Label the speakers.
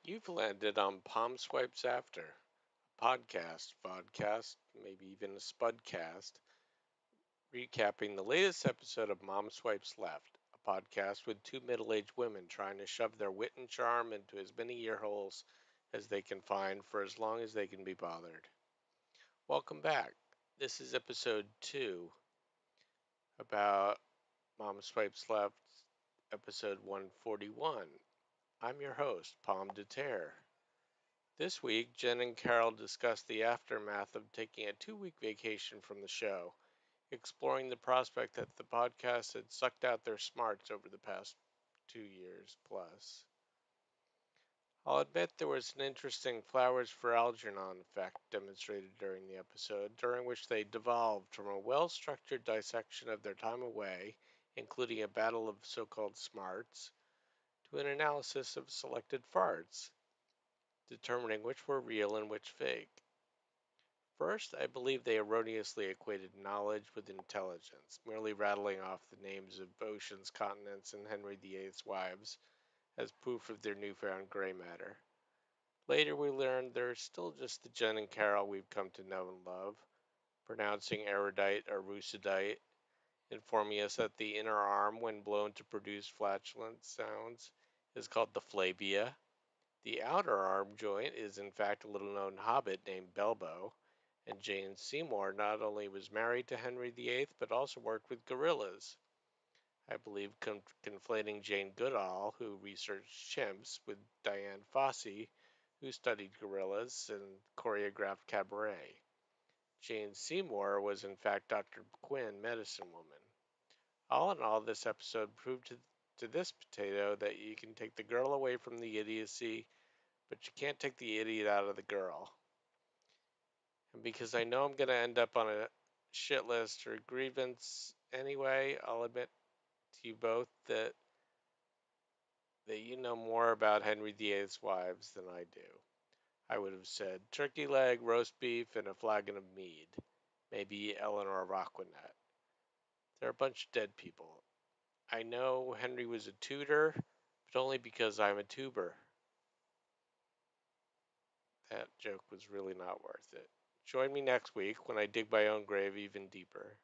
Speaker 1: You've landed on Palm Swipes After, a podcast, vodcast, maybe even a spudcast, recapping the latest episode of Mom Swipes Left, a podcast with two middle aged women trying to shove their wit and charm into as many ear holes as they can find for as long as they can be bothered. Welcome back. This is episode 2 about Mom Swipes Left, episode 141. I'm your host, Pomme de Terre. This week, Jen and Carol discussed the aftermath of taking a 2 week vacation from the show, exploring the prospect that the podcast had sucked out their smarts over the past 2 years plus. I'll admit there was an interesting flowers for Algernon effect demonstrated during the episode, during which they devolved from a well structured dissection of their time away, including a battle of so called smarts, to an analysis of selected farts, determining which were real and which fake. First, I believe they erroneously equated knowledge with intelligence, merely rattling off the names of oceans, continents, and Henry VIII's wives as proof of their newfound gray matter. Later, we learned they're still just the Jen and Carol we've come to know and love, pronouncing erudite or rucidite, informing us that the inner arm, when blown to produce flatulent sounds, is called the flavia. The outer arm joint is in fact a little known hobbit named Belbo, and Jane Seymour not only was married to Henry VIII but also worked with gorillas. I believe conflating Jane Goodall, who researched chimps, with Diane Fossey, who studied gorillas and choreographed cabaret. Jane Seymour was in fact Dr. Quinn, medicine woman. All in all, this episode proved to this potato that you can take the girl away from the idiocy, but you can't take the idiot out of the girl. And because I know I'm going to end up on a shit list or grievance anyway, I'll admit to you both that you know more about Henry VIII's wives than I do. I would have said turkey leg, roast beef, and a flagon of mead. Maybe Eleanor Rockwinet. They're a bunch of dead people. I know Henry was a tutor, but only because I'm a tuber. That joke was really not worth it. Join me next week when I dig my own grave even deeper.